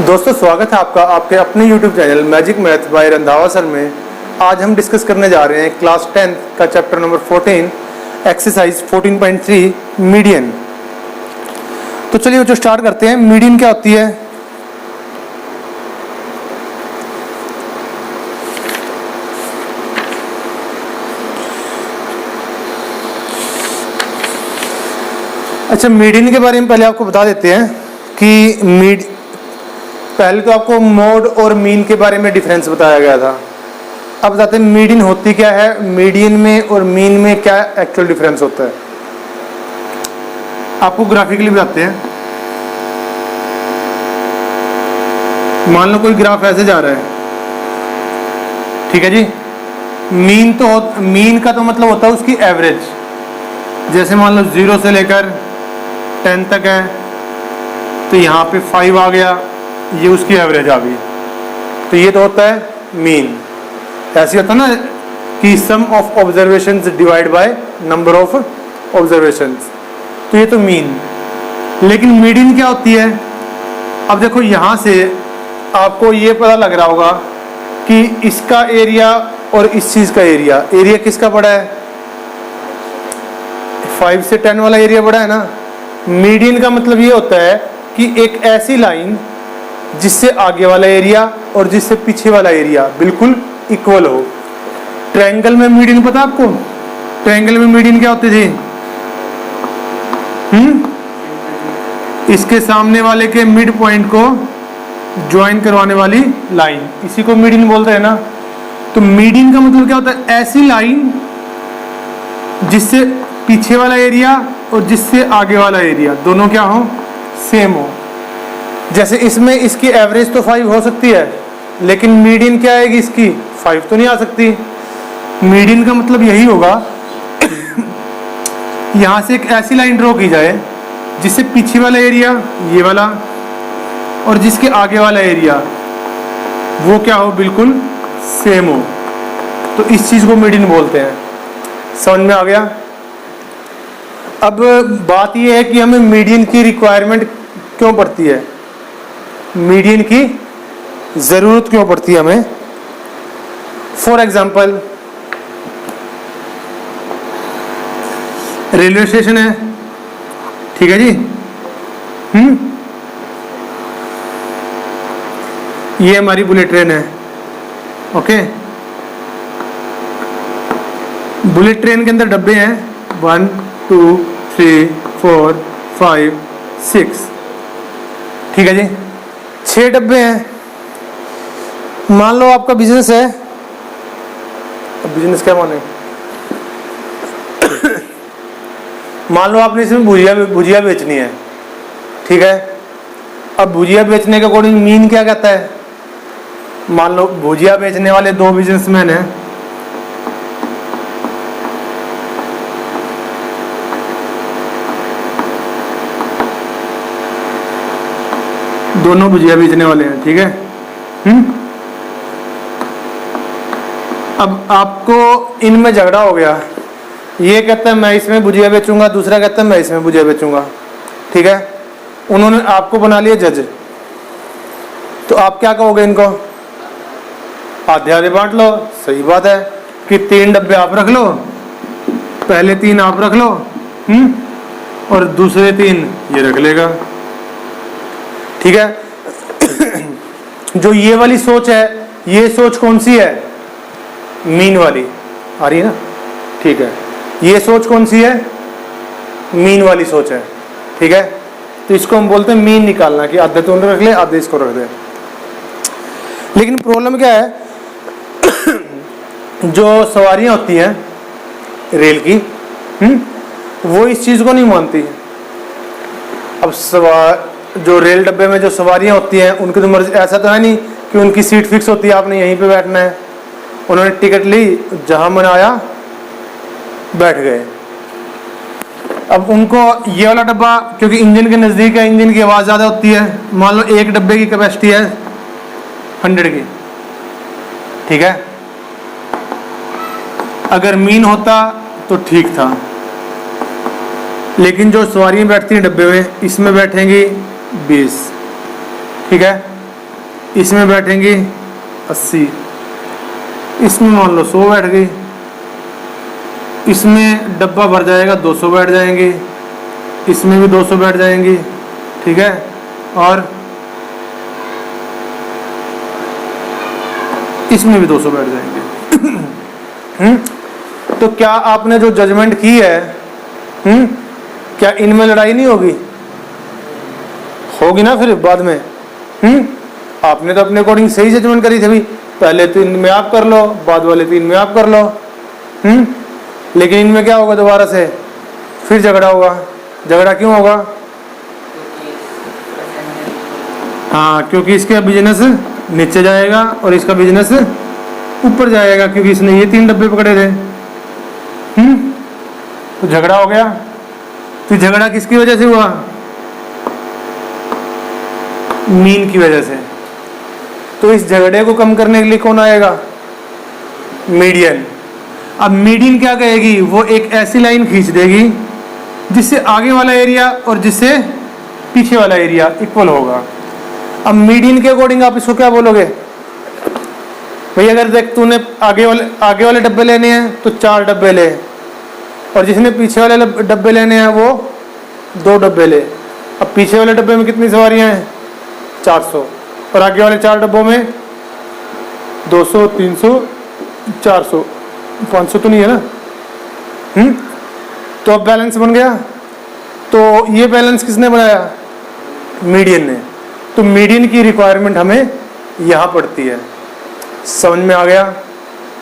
दोस्तों स्वागत है आपका आपके अपने YouTube channel magic math bye Randhawa sir में। आज हम डिस्कस करने जा रहे हैं क्लास 10 का चैप्टर नंबर 14 एक्सरसाइज 14.3 मीडियन। तो चलिए जो स्टार्ट करते हैं। मीडियन क्या होती है? अच्छा, मीडियन के बारे में पहले आपको बता देते हैं कि पहले तो आपको मोड और मीन के बारे में डिफरेंस बताया गया था। अब बताते हैं मीडियन होती क्या है, मीडियन में और मीन में क्या एक्चुअल डिफरेंस होता है। आपको ग्राफिकली बताते हैं। मान लो कोई ग्राफ ऐसे जा रहा है, ठीक है जी। मीन का तो मतलब होता है उसकी एवरेज। जैसे मान लो 0 से लेकर 10 तक है, तो यहाँ पे 5 आ गया, ये उसकी एवरेज आ गई, तो ये तो होता है मीन। ऐसे होता है ना कि sum of observations divide by number of observations, तो ये तो मीन। लेकिन मीडियन क्या होती है? अब देखो यहाँ से आपको ये पता लग रहा होगा कि इसका एरिया और इस चीज का एरिया किसका बड़ा है? 5 से 10 वाला एरिया बड़ा है ना। मीडियन का मतलब ये होता है कि एक ऐसी लाइन जिससे आगे वाला एरिया और जिससे पीछे वाला एरिया बिल्कुल इक्वल हो। ट्रायंगल में मीडियन पता आपको? ट्रायंगल में मीडियन क्या होती थी? इसके सामने वाले के मिड पॉइंट को ज्वाइन करवाने वाली लाइन, इसी को मीडियन बोलते हैं ना। तो मीडियन का मतलब क्या होता है? ऐसी लाइन जिससे पीछे वाला एरिया और जिससे आगे वाला एरिया दोनों क्या हो? सेम हो। जैसे इसमें इसकी एवरेज तो 5 हो सकती है, लेकिन मीडियन क्या आएगी इसकी? 5 तो नहीं आ सकती। मीडियन का मतलब यही होगा यहां से एक ऐसी लाइन ड्रॉ की जाए जिससे पीछे वाला एरिया ये वाला और जिसके आगे वाला एरिया वो क्या हो? बिल्कुल सेम हो। तो इस चीज को मीडियन बोलते हैं। समझ में आ गया? अब बात यह है कि हमें मीडियन की रिक्वायरमेंट क्यों पड़ती है, मीडियन की जरूरत क्यों पड़ती है हमें। फॉर एग्जाम्पल रेलवे स्टेशन है, ठीक है जी। ये हमारी बुलेट ट्रेन है, ओके। बुलेट ट्रेन के अंदर डब्बे हैं 1 2 3 4 5 6, ठीक है जी। 6 डब्बे हैं। मान लो आपका बिजनेस है। अब बिजनेस क्या माने? मान लो आपने इसमें भुजिया बेचनी है, ठीक है। अब भुजिया बेचने के अकॉर्डिंग मीन क्या कहता है? मान लो भुजिया बेचने वाले 2 बिजनेसमैन हैं, दोनों भुजिया बेचने वाले हैं, ठीक है। अब आपको इनमें झगड़ा हो गया। ये कहता है मैं इसमें भुजिया बेचूंगा, दूसरा कहता है मैं इसमें भुजिया बेचूंगा, ठीक है। उन्होंने आपको बना लिया जज। तो आप क्या कहोगे इनको? आधे आधे बांट लो। सही बात है कि 3 डब्बे आप रख लो, पहले 3 आप रख लो, और दूसरे 3 ये रख लेगा, ठीक है। जो ये वाली सोच है, ये सोच कौन सी है? मीन वाली। आ रही है ना? ठीक है। ये सोच कौन सी है? मीन वाली सोच है, ठीक है। तो इसको हम बोलते हैं मीन निकालना, कि आधे तो रख ले, आधे इसको रख दे। लेकिन प्रॉब्लम क्या है? जो सवारियां होती हैं रेल की, वो इस चीज को नहीं मानती। अब जो रेल डब्बे में जो सवारियां होती हैं उनकी तो मर्जी, ऐसा तो है नहीं कि उनकी सीट फिक्स होती है, आपने यहीं पे बैठना है। उन्होंने टिकट ली, जहां मन आया बैठ गए। अब उनको ये वाला डब्बा, क्योंकि इंजन के नजदीक है, इंजन की आवाज ज्यादा होती है। मान लो एक डब्बे की कैपेसिटी है 100 की, ठीक है। अगर मीन होता तो ठीक था, लेकिन जो सवारियां बैठती हैं डब्बे में, इसमें बैठेंगी 20, ठीक है। इसमें बैठेंगी 80, इसमें मान लो 100 बैठ गई, इसमें डब्बा भर जाएगा 200 बैठ जाएंगे, इसमें भी 200 बैठ जाएंगी, ठीक है। और इसमें भी 200 बैठ जाएंगे। तो क्या आपने जो जजमेंट की है, क्या इनमें लड़ाई नहीं होगी? होगी ना फिर बाद में। आपने तो अपने अकॉर्डिंग सही जजमेंट करी थी भाई, पहले तो इनमें आप कर लो, बाद वाले तो इनमें आप कर लो। लेकिन इनमें क्या होगा, दोबारा से फिर झगड़ा होगा। झगड़ा क्यों होगा? हाँ, क्योंकि इसका बिजनेस नीचे जाएगा और इसका बिजनेस ऊपर जाएगा, क्योंकि इसने ये 3 डब्बे पकड़े थे। तो झगड़ा हो गया। तो झगड़ा किसकी वजह से हुआ? मीन की वजह से। तो इस झगड़े को कम करने के लिए कौन आएगा? मीडियन। अब मीडियन क्या कहेगी? वो एक ऐसी लाइन खींच देगी जिससे आगे वाला एरिया और जिससे पीछे वाला एरिया इक्वल होगा। अब मीडियन के अकॉर्डिंग आप इसको क्या बोलोगे? भाई अगर देख तूने आगे वाले डब्बे लेने हैं तो 4 डब्बे ले, और जिसने पीछे वाले डब्बे लेने हैं वो 2 डब्बे ले। अब पीछे वाले डब्बे में कितनी सवारियां हैं? 400, और आगे वाले 4 डब्बों में 200, 300, 400, 500 तो नहीं है ना। तो अब बैलेंस बन गया। तो ये बैलेंस किसने बनाया? मीडियन ने। तो मीडियन की रिक्वायरमेंट हमें यहाँ पड़ती है। समझ में आ गया?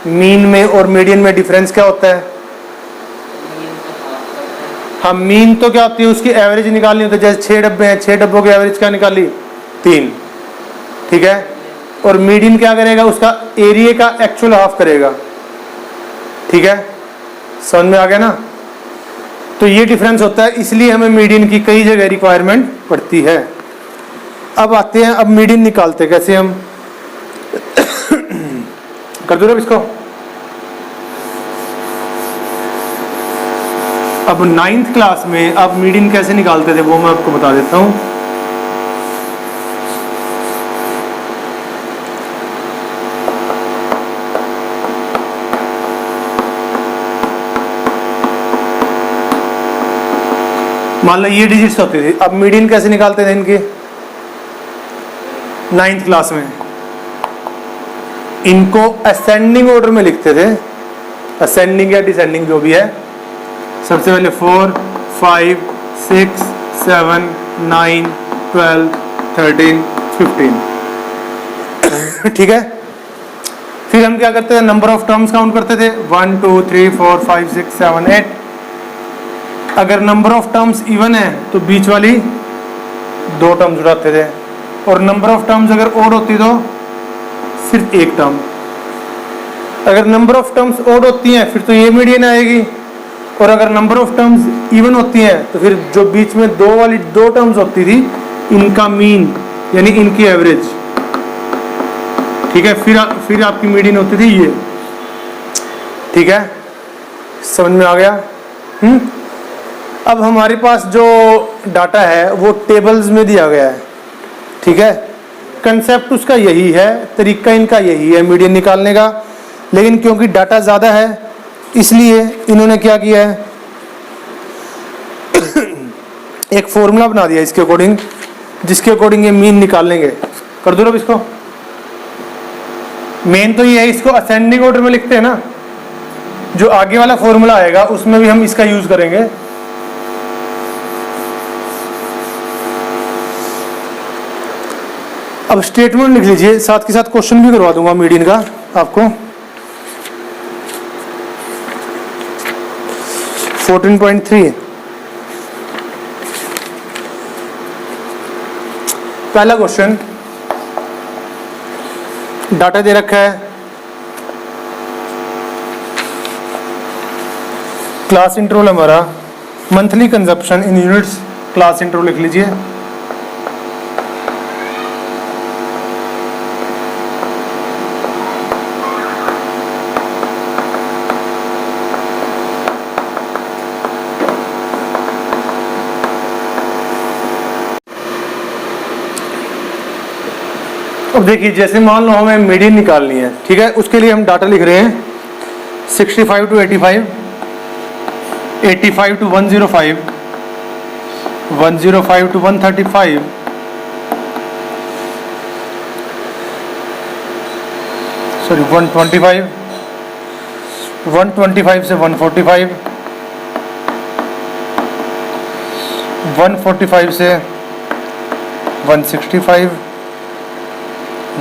मीन में और मीडियन में डिफरेंस क्या होता है? हाँ, मीन तो क्या होती है, उसकी एवरेज निकालनी होती है। जैसे 6 डब्बे हैं, 6 डब्बों की एवरेज क्या निकाली? 3, ठीक है। और मीडियन क्या करेगा? उसका एरिया का एक्चुअल हाफ करेगा, ठीक है। समझ में आ गया ना? तो ये डिफरेंस होता है, इसलिए हमें मीडियन की कई जगह रिक्वायरमेंट पड़ती है। अब आते हैं, अब मीडियन निकालते कैसे हम? कर दो ना इसको। अब 9th क्लास में आप मीडियन कैसे निकालते थे वो मैं आपको बता देता हूं। मान लो ये डिजिट्स होती थी। अब मीडियन कैसे निकालते थे इनके? 9th क्लास में इनको असेंडिंग ऑर्डर में लिखते थे, असेंडिंग या डिसेंडिंग जो भी है। सबसे पहले 4, 5, 6, 7, 9, 12, 13, 15, ठीक है। फिर हम क्या करते थे? नंबर ऑफ टर्म्स काउंट करते थे। 1, 2, 3, 4, 5, 6, 7, 8। अगर नंबर ऑफ टर्म्स इवन है तो बीच वाली 2 टर्म्स उठाते थे, और नंबर ऑफ टर्म्स अगर ओड होती तो सिर्फ 1 टर्म। अगर नंबर ऑफ टर्म्स ओड होती हैं फिर तो ये मीडियन आएगी, और अगर नंबर ऑफ टर्म्स इवन होती हैं तो फिर जो बीच में 2 टर्म्स होती थी इनका मीन यानी इनकी एवरेज, ठीक है। फिर आपकी मीडियन होती थी ये, ठीक है। समझ में आ गया? अब हमारे पास जो डाटा है वो टेबल्स में दिया गया है, ठीक है। कंसेप्ट उसका यही है, तरीका इनका यही है मीडियन निकालने का। लेकिन क्योंकि डाटा ज़्यादा है इसलिए इन्होंने क्या किया है, एक फॉर्मूला बना दिया इसके अकॉर्डिंग, जिसके अकॉर्डिंग ये मीन निकाल लेंगे। कर दो अब इसको। मेन तो ये है, इसको असेंडिंग ऑर्डर में लिखते हैं ना। जो आगे वाला फॉर्मूला आएगा उसमें भी हम इसका यूज करेंगे। अब स्टेटमेंट लिख लीजिए, साथ के साथ क्वेश्चन भी करवा दूंगा मीडियन का आपको। 14.3 पहला क्वेश्चन, डाटा दे रखा है, क्लास इंटरवल हमारा मंथली कंजप्शन इन यूनिट्स, क्लास इंटरवल लिख लीजिए। अब देखिए, जैसे मान लो हमें मीडियन निकालनी है, ठीक है, उसके लिए हम डाटा लिख रहे हैं 65 to 85, 85 to 105, 105 to 135, सॉरी 125, 125 से 145, 145 से 165,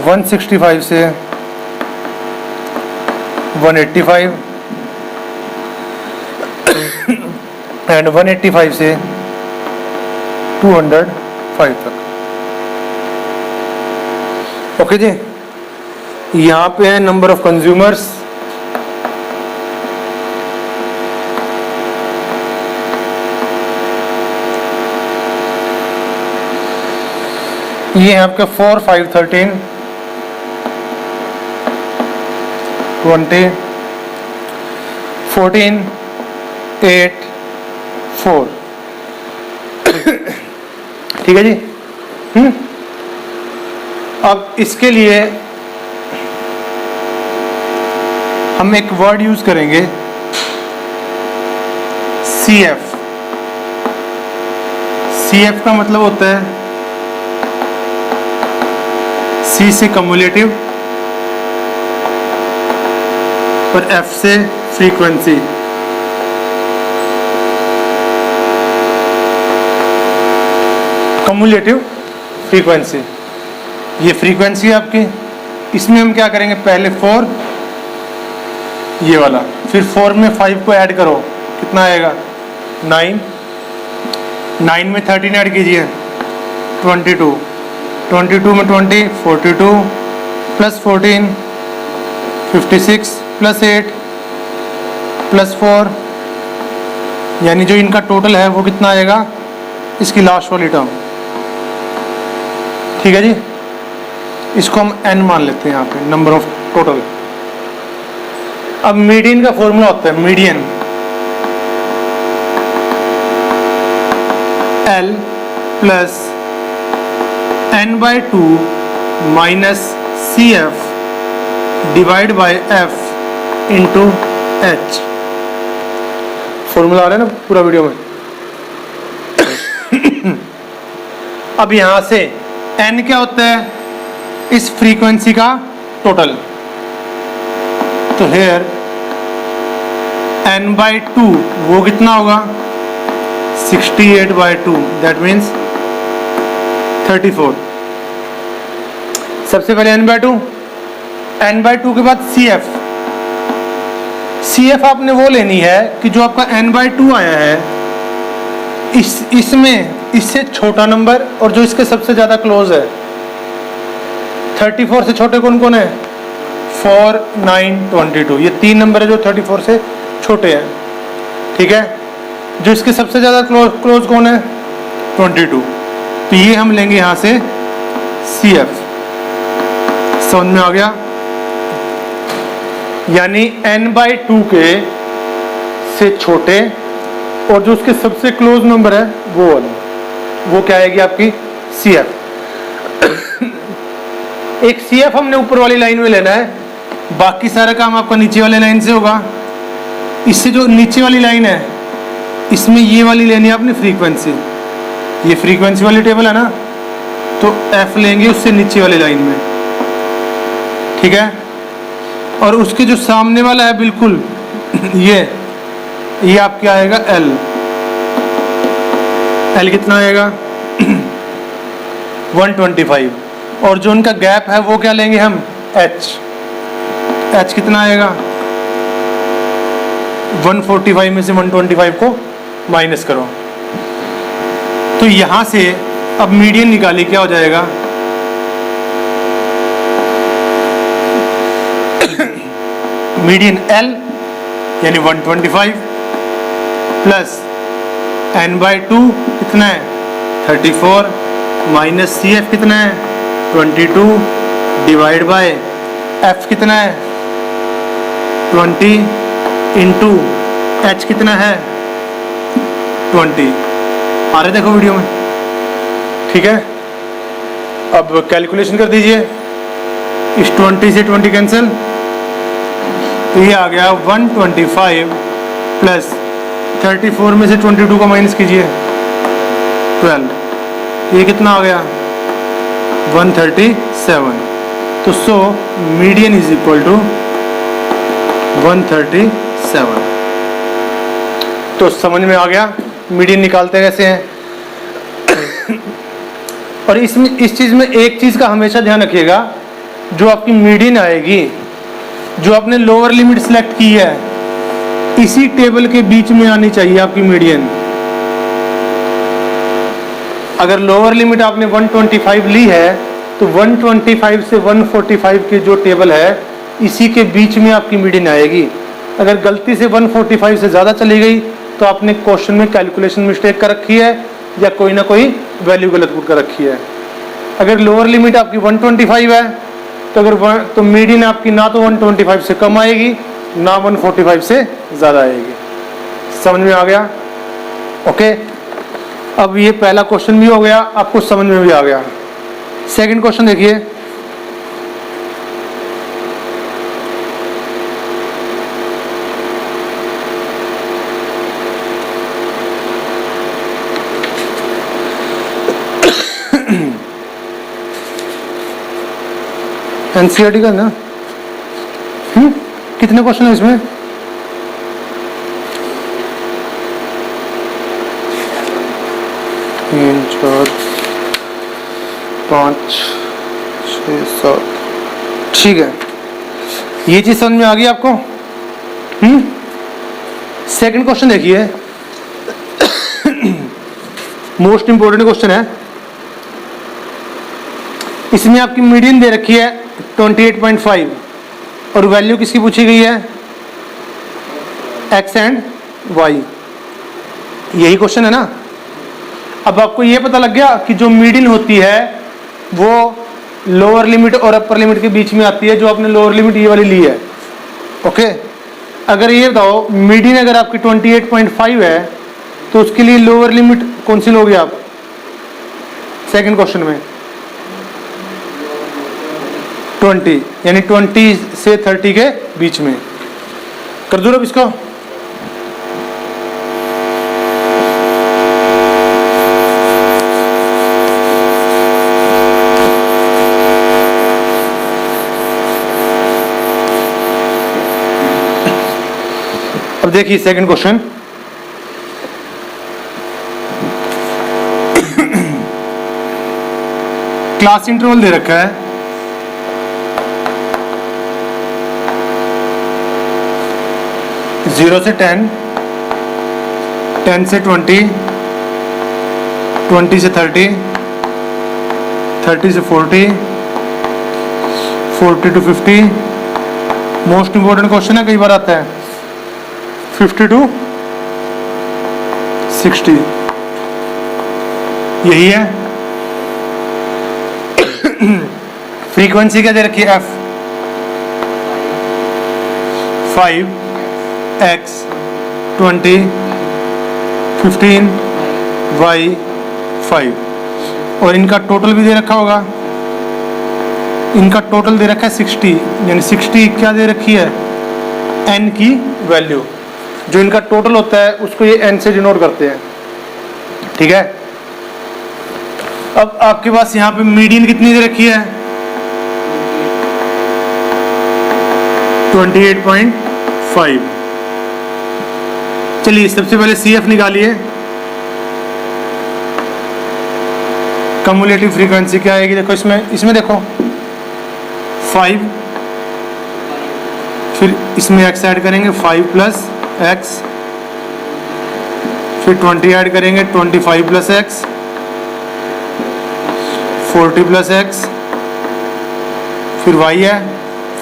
165 से 185 एंड 185 से 205 तक। ओके जी, यहाँ पे है नंबर ऑफ कंज्यूमर्स, ये है आपका 4, 5, 13, 20, 14, 8, 4। ठीक है जी। अब इसके लिए हम एक वर्ड यूज करेंगे CF। CF का मतलब होता है C से कम्युलेटिव और F से फ्रीक्वेंसी। कम्युलेटिव फ्रीक्वेंसी, ये फ्रीक्वेंसी है आपकी। इसमें हम क्या करेंगे, पहले 4 ये वाला, फिर 4 में 5 को ऐड करो, कितना आएगा 9, 9 में 13 ऐड कीजिए 22, 22 में 20 42 प्लस 14 56 प्लस 8 प्लस 4, यानी जो इनका टोटल है वो कितना आएगा, इसकी लास्ट वाली टर्म। ठीक है जी, इसको हम n मान लेते हैं यहाँ पे, नंबर ऑफ टोटल। अब मीडियन का फॉर्मूला होता है median L plus n/2 minus CF divide by F into H। Formula आ रहा है ना पूरा वीडियो में। अब यहां से n क्या होता है, इस फ्रीक्वेंसी का टोटल। तो हेयर n/2 वो कितना होगा 68/2, दैट मीन्स 34। सबसे पहले n/2, n/2 के बाद CF। CF आपने वो लेनी है कि जो आपका n/2 आया है, इसमें इससे छोटा नंबर और जो इसके सबसे ज्यादा क्लोज है। 34 से छोटे कौन कौन है, 4, 9, 22, ये 3 नंबर है जो 34 से छोटे हैं। ठीक है, जो इसके सबसे ज्यादा क्लोज कौन है, 22। तो ये हम लेंगे यहां से CF। समझ में आ गया, यानी n/2 के से छोटे और जो उसके सबसे क्लोज नंबर है वो वाला, वो क्या आएगी आपकी CF। एक CF हमने ऊपर वाली लाइन में लेना है, बाकी सारा काम आपका नीचे वाली लाइन से होगा। इससे जो नीचे वाली लाइन है, इसमें ये वाली लेनी है आपने फ्रीक्वेंसी। ये फ्रीक्वेंसी वाली टेबल है ना, तो F लेंगे उससे नीचे वाली लाइन में। ठीक है, और उसके जो सामने वाला है बिल्कुल ये आपके आएगा L। L कितना आएगा 125, और जो उनका गैप है वो क्या लेंगे हम, H कितना आएगा 145 में से 125 को माइनस करो। तो यहां से अब मीडियन निकाली, क्या हो जाएगा मीडियन L यानी 125 प्लस n/2 कितना है 34 माइनस CF कितना है 22 डिवाइड बाय F कितना है 20 इंटू H कितना है 20। आ रहे देखो वीडियो में। ठीक है, अब कैलकुलेशन कर दीजिए। इस 20 से 20 कैंसिल, तो ये आ गया 125 प्लस 34 में से 22 का माइनस कीजिए 12, ये कितना आ गया 137। तो so median is equal to 137। तो समझ में आ गया मीडियन निकालते कैसे हैं। और इसमें इस चीज़ में एक चीज़ का हमेशा ध्यान रखिएगा, जो आपकी मीडियन आएगी, जो आपने लोअर लिमिट सेलेक्ट की है, इसी टेबल के बीच में आनी चाहिए आपकी मीडियन। अगर लोअर लिमिट आपने 125 ली है तो 125 से 145 के जो टेबल है इसी के बीच में आपकी मीडियन आएगी। अगर गलती से 145 से ज़्यादा चली गई तो आपने क्वेश्चन में कैलकुलेशन मिस्टेक कर रखी है या कोई ना कोई वैल्यू गलत पुट कर रखी है। अगर लोअर लिमिट आपकी 125 है तो मीडियन आपकी ना तो 125 से कम आएगी ना 145 से ज़्यादा आएगी। समझ में आ गया? ओके, अब ये पहला क्वेश्चन भी हो गया, आपको समझ में भी आ गया। सेकंड क्वेश्चन देखिए, एनसीईआरटी का ना, कितने क्वेश्चन है इसमें? तीन, चार, 5, 6, 7, ठीक है। ये चीज समझ में आ गई आपको? सेकंड क्वेश्चन देखिए, मोस्ट इंपोर्टेंट क्वेश्चन है। इसमें आपकी मीडियन दे रखी है 28.5 और वैल्यू किसकी पूछी गई है? X and Y. यही क्वेश्चन है ना। अब आपको ये पता लग गया कि जो मीडियन होती है वो लोअर लिमिट और अपर लिमिट के बीच में आती है, जो आपने लोअर लिमिट ये वाली ली है। ओके, अगर ये बताओ मीडियन अगर आपकी 28.5 है तो उसके लिए लोअर लिमिट कौन सी लोगे आप? सेकंड क्वेश्चन में 20, यानी 20 से 30 के बीच में। कर दो अब इसको। अब देखिए सेकंड क्वेश्चन, क्लास इंटरवल दे रखा है 0 से 10, 10 से 20, 20 से 30, 30 से 40, 40 to 50। मोस्ट इंपोर्टेंट क्वेश्चन है, कई बार आता है 50 to 60, यही है। फ्रीक्वेंसी क्या दे रखी है? F 5, X 20, 15, Y 5, और इनका टोटल भी दे रखा होगा। इनका टोटल दे रखा है 60, यानी 60 क्या दे रखी है? N की वैल्यू। जो इनका टोटल होता है उसको ये N से डिनोट करते हैं, ठीक है। अब आपके पास यहाँ पे मीडियन कितनी दे रखी है? 28.5। चलिए सबसे पहले CF निकालिए। कम्युलेटिव फ्रीक्वेंसी क्या आएगी? देखो इसमें देखो 5, फिर इसमें x ऐड करेंगे 5 प्लस x, फिर 20 ऐड करेंगे 25 प्लस x, 40 प्लस x, फिर y है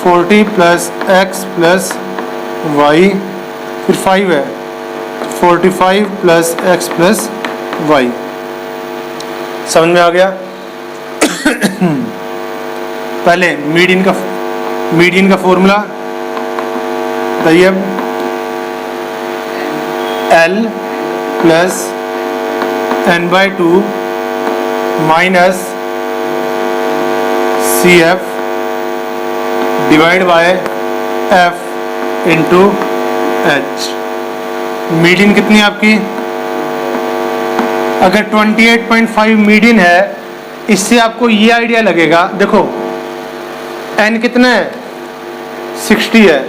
40 प्लस x प्लस y, फिर 5 है 45 प्लस x प्लस y। समझ में आ गया? पहले मीडियन का फॉर्मूला बताइए। L plus n/2 minus CF divide bye F into H. Median कितनी है आपकी? अगर 28.5 मीडियन है, इससे आपको ये आइडिया लगेगा, देखो n कितना है? 60 है।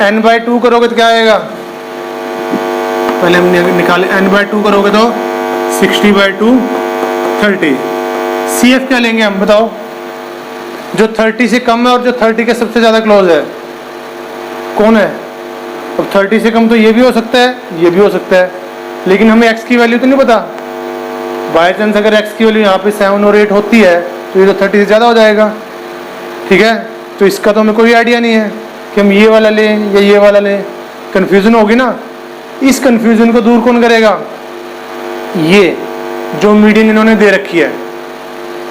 n/2 करोगे तो क्या आएगा? पहले हम निकाले, n/2 करोगे तो 60/2 30। CF क्या लेंगे हम, बताओ? जो 30 से कम है और जो 30 के सबसे ज़्यादा क्लोज है कौन है? अब 30 से कम तो ये भी हो सकता है, ये भी हो सकता है, लेकिन हमें x की वैल्यू तो नहीं पता। बाई चांस अगर x की वैल्यू यहाँ पे 7 और 8 होती है तो ये तो 30 से ज़्यादा हो जाएगा, ठीक है? तो इसका तो हमें कोई आइडिया नहीं है कि हम ये वाला लें या ये वाला लें। कन्फ्यूज़न होगी ना। इस कन्फ्यूज़न को दूर कौन करेगा? ये जो मीडियन इन्होंने दे रखी है,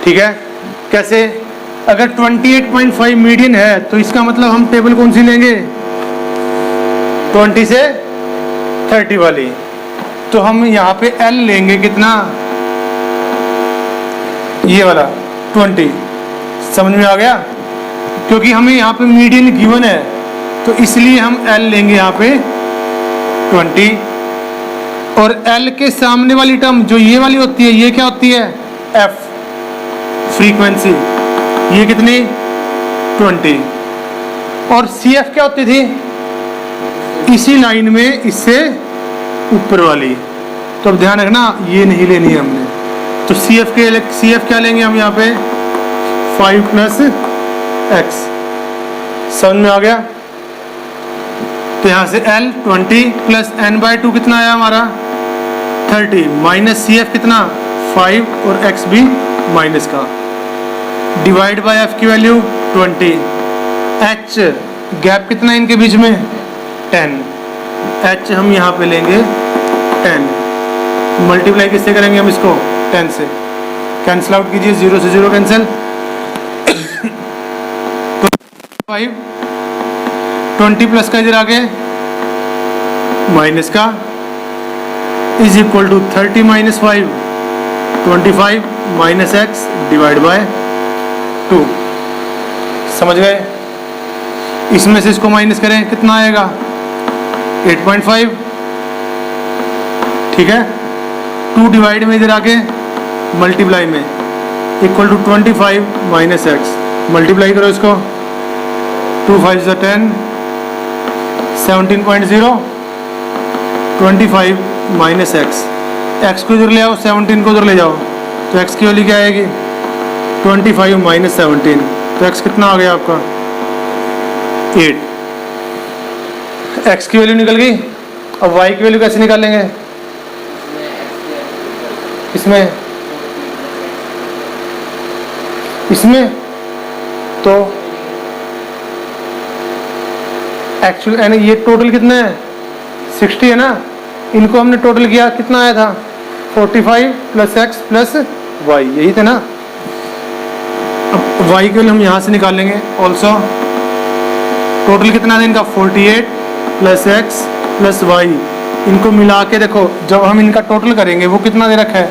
ठीक है? कैसे? अगर 28.5 मीडियन है तो इसका मतलब हम टेबल कौन सी लेंगे? 20 से 30 वाली। तो हम यहाँ पे L लेंगे कितना? ये वाला 20। समझ में आ गया? क्योंकि हमें यहाँ पे मीडियन गिवन है तो इसलिए हम L लेंगे यहाँ पे 20। और L के सामने वाली टर्म जो ये वाली होती है, ये क्या होती है? F, frequency. ये कितनी? 20। और CF क्या होती थी? इसी लाइन में इससे ऊपर वाली। तो अब ध्यान रखना, ये नहीं लेनी है हमने। तो CF क्या लेंगे हम यहाँ पे? 5 + x। समझ में आ गया? तो यहाँ से L 20 + n/2 कितना आया हमारा? 30 माइनस CF कितना? 5 और x भी माइनस का। डिवाइड बाय f की वैल्यू 20। h गैप कितना है इनके बीच में? 10। h हम यहाँ पे लेंगे 10। मल्टीप्लाई किससे करेंगे हम इसको? 10 से। कैंसिल आउट कीजिए, 0 से 0 कैंसिल। 5 20 प्लस का इधर आगे माइनस का is equal to 30 - 5 25 minus x divide by 2। समझ गए? इसमें से इसको माइनस करें, कितना आएगा? 8.5, ठीक है? 2 डिवाइड में इधर आके मल्टीप्लाई में equal to 25 minus x। Multiply करो इसको, 2 5 = 10, 17.0 25 माइनस x। x को इधर ले आओ, 17 को उधर ले जाओ, तो x की वैल्यू क्या आएगी? 25 माइनस 17। तो x कितना आ गया आपका? 8। x की वैल्यू निकल गई। अब y की वैल्यू कैसे निकालेंगे? इसमें तो एक्चुअली ये टोटल कितना है? 60 है ना। इनको हमने टोटल किया, कितना आया था? 45 + x + y, यही थे ना। अब y के लिए हम यहाँ से निकालेंगे ऑल्सो। टोटल कितना था इनका? 48 + x + y। इनको मिला के देखो, जब हम इनका टोटल करेंगे वो कितना दे रखा है?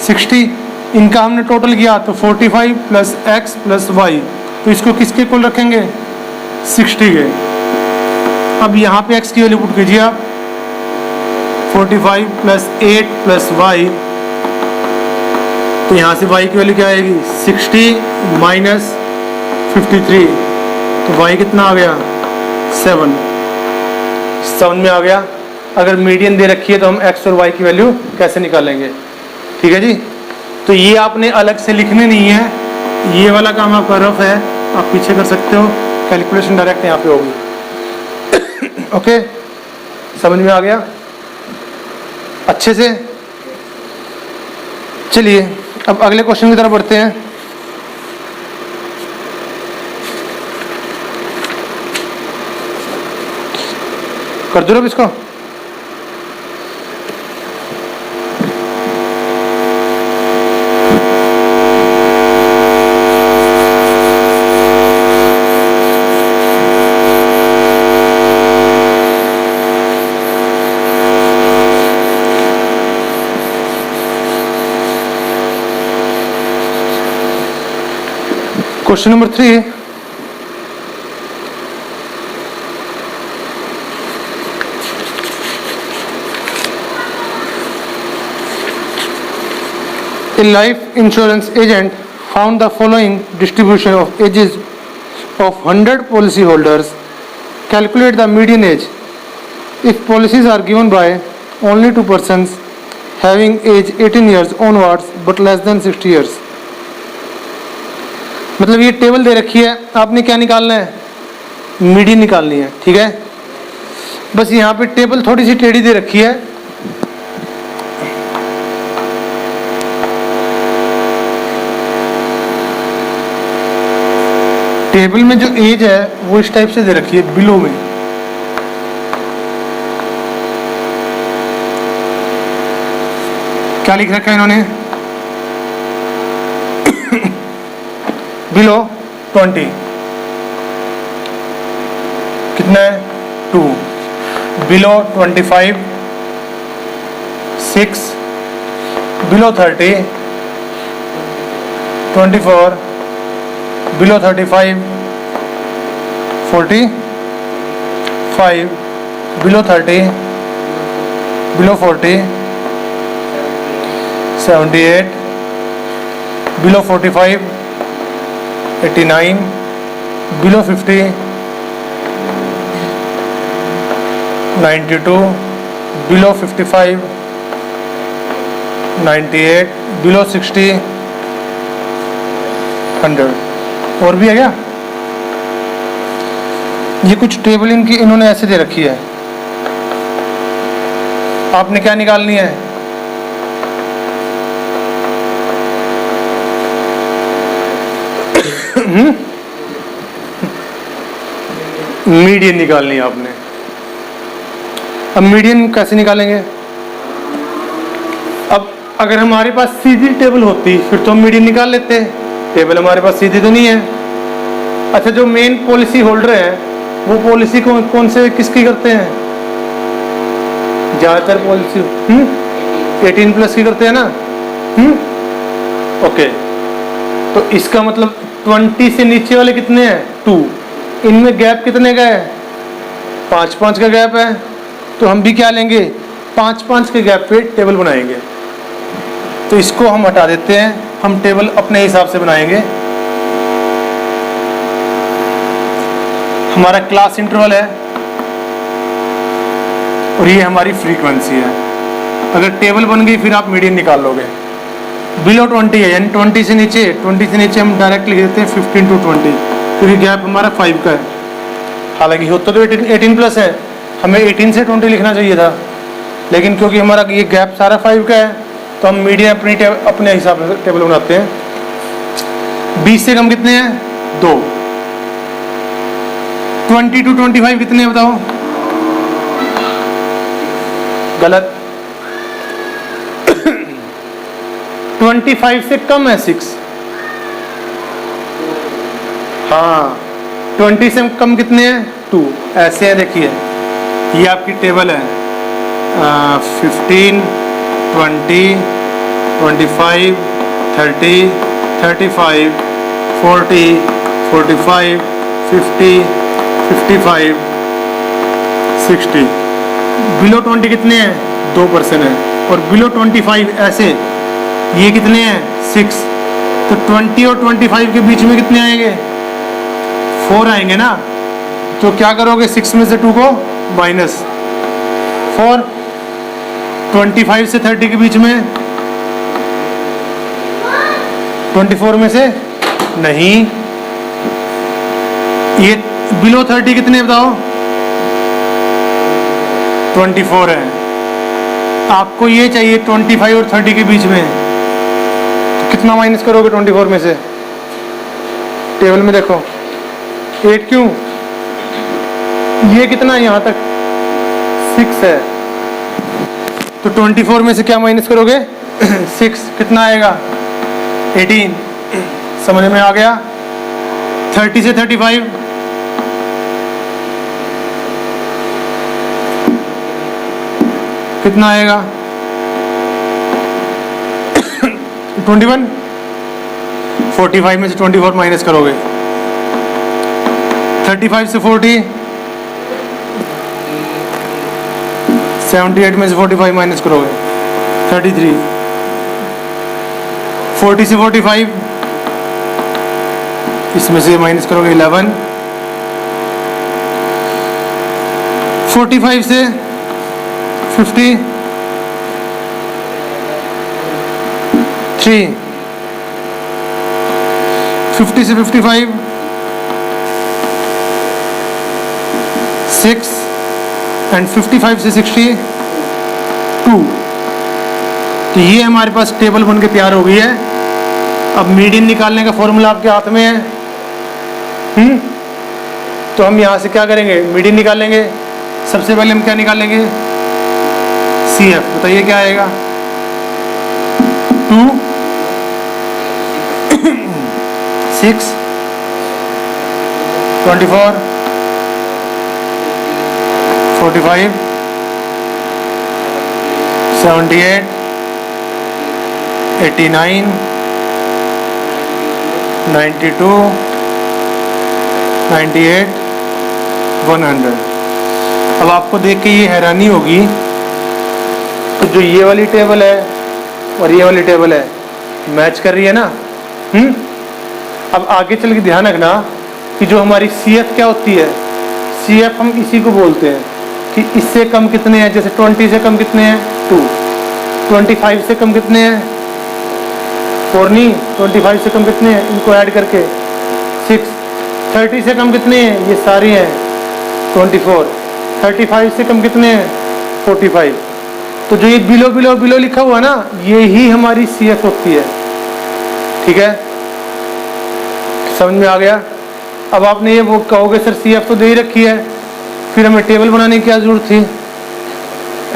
60। इनका हमने टोटल किया तो 45 + x + y। तो इसको किसके इक्वल रखेंगे? 60 के। अब यहाँ पे x की वैल्यू पुट कीजिए आप, 45 + 8 + y। तो यहाँ से y की वैल्यू क्या आएगी? 60 माइनस 53। तो y कितना आ गया? 7। समझ में आ गया? अगर मीडियन दे रखी है तो हम x और y की वैल्यू कैसे निकालेंगे, ठीक है जी? तो ये आपने अलग से लिखने नहीं है, ये वाला काम आपका रफ है, आप पीछे कर सकते हो, कैलकुलेशन डायरेक्ट यहाँ पे होगी। ओके, समझ में आ गया अच्छे से? चलिए अब अगले क्वेश्चन की तरफ बढ़ते हैं। कर दो अब इसको। Question number 3, A life insurance agent found the following distribution of ages of 100 policyholders. Calculate the median age. If policies are given by only two persons having age 18 years onwards but less than 60 years. मतलब ये table दे रखी है, आपने क्या निकालना है? Median निकालनी है, ठीक है। बस यहाँ पे टेबल थोड़ी सी टेढ़ी दे रखी है, टेबल में जो एज है वो इस टाइप से दे रखी है बिलो में। क्या लिख रखा है इन्होंने? बिलो 20 कितना है? 2। Below 25 6। Below 30 24। Below 35 45। Below 30 below 40 78। Below 45 89। Below 50 92। Below 55 98। Below 60 100। और भी है क्या? ये कुछ टेबल इनकी इन्होंने ऐसे दे रखी है, आपने क्या निकालनी है? मीडियन निकालनी है आपने। अब मीडियन कैसे निकालेंगे? अब अगर हमारे पास सीधी टेबल होती फिर तो हम मीडियन निकाल लेते। टेबल हमारे पास सीधी तो नहीं है। अच्छा, जो मेन पॉलिसी होल्डर है वो पॉलिसी कौन से किसकी करते हैं? ज्यादातर पॉलिसी 18+ की करते हैं ना। ओके, तो इसका मतलब 20 से नीचे वाले कितने हैं? 2। इनमें गैप कितने का है? 5-5 का गैप है। तो हम भी क्या लेंगे? 5-5 के गैप पे टेबल बनाएंगे। तो इसको हम हटा देते हैं, हम टेबल अपने हिसाब से बनाएंगे। हमारा क्लास इंटरवल है और ये हमारी फ्रीक्वेंसी है। अगर टेबल बन गई फिर आप मीडियन निकाल लोगे। बिलो 20 है, यानी 20 से नीचे हम डायरेक्ट लिख देते हैं 15 to 20, क्योंकि गैप हमारा 5 का है। हालांकि होता तो 18+ है, हमें 18 से 20 लिखना चाहिए था, लेकिन क्योंकि हमारा ये गैप सारा 5 का है तो हम मीडियन अपने हिसाब से टेबल बनाते हैं। 20 से कम कितने हैं? 2। 20 to 25 कितने हैं बताओ? गलत। 25 से कम है 6। हाँ, 20 से कम कितने हैं? 2। ऐसे है, देखिए ये आपकी टेबल है। 15 20 25 30 35 40 45 50 55 60। बिलो 20 कितने हैं? 2% है। और बिलो 25 ऐसे, ये कितने हैं? 6। तो 20 और 25 के बीच में कितने आएंगे? 4 आएंगे ना। तो क्या करोगे? 6 में से 2 को माइनस 4। 25 से 30 के बीच में 24 में से नहीं। ये बिलो 30 कितने बताओ? 24 है। आपको ये चाहिए 25 और 30 के बीच में, तो कितना माइनस करोगे 24 में से? टेबल में देखो 8 क्यों? ये कितना है? यहाँ तक 6 है, तो 24 में से क्या माइनस करोगे? 6। कितना आएगा? 18। समझ में आ गया? 30 से 35 कितना आएगा? 21। 45 में से 24 माइनस करोगे। 35 से 40 78 में से 45 माइनस करोगे 33। 40 से 45, इसमें से माइनस करोगे 11, 45 से 50, 3, 50 से 55, 6 एंड 55 से 60, 2। तो ये हमारे पास टेबल बन के तैयार हो गई है। अब मीडियन निकालने का फॉर्मूला आपके हाथ में है। तो हम यहाँ से क्या करेंगे, मीडियन निकालेंगे। सबसे पहले हम क्या निकालेंगे, CF। बताइए क्या आएगा, 2, 6, 24, 45, 78, 89, 92, 98, 100। अब आपको देख के ये हैरानी होगी, तो जो ये वाली टेबल है और ये वाली टेबल है मैच कर रही है ना। अब आगे चल के ध्यान रखना कि जो हमारी CF क्या होती है, CF हम इसी को बोलते हैं कि इससे कम कितने हैं। जैसे 20 से कम कितने हैं, 2, 25 से कम कितने हैं, 4 नहीं, 25 से कम कितने हैं, इनको ऐड करके 6, 30 से कम कितने हैं, ये सारे हैं 24, 35 से कम कितने हैं, 45। तो जो ये बिलो बिलो बिलो लिखा हुआ ना, ये ही हमारी CF होती है। ठीक है, समझ में आ गया। अब आपने ये वो कहोगे सर CF तो दे ही रखी है, फिर हमें टेबल बनाने की क्या जरूरत थी,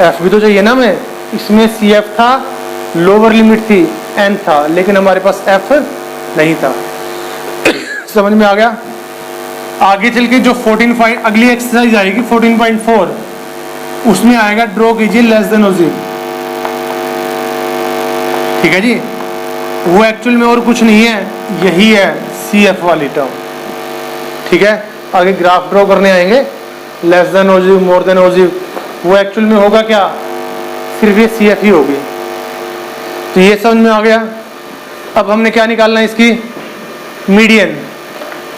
F भी तो चाहिए ना हमें। इसमें CF था, लोअर लिमिट थी, N था, लेकिन हमारे पास F नहीं था। समझ में आ गया। आगे चल के जो 14 अगली एक्सरसाइज आएगी 14.4, उसमें आएगा ड्रॉ कीजिए लेस देन और जीरो। ठीक है जी, वो एक्चुअल में और कुछ नहीं है, यही है CF वाली टर्म। ठीक है, आगे ग्राफ ड्रॉ करने आएंगे, लेस देन और जीरो, मोर देन और जीरो, वो एक्चुअल में होगा क्या, सिर्फ ये CF ही होगी। तो ये समझ में आ गया। अब हमने क्या निकालना है, इसकी मीडियन।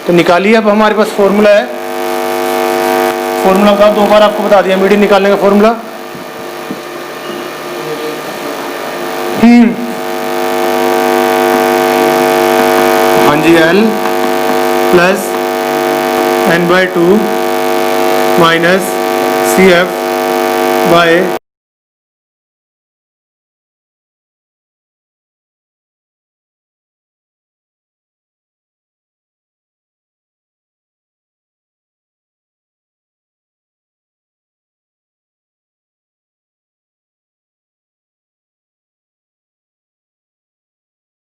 तो निकालिए। अब हमारे पास फॉर्मूला है, फॉर्मूला का 2 बार आपको बता दिया मीडियन निकालने का फॉर्मूला। हाँ जी, L plus N/2 minus CF bye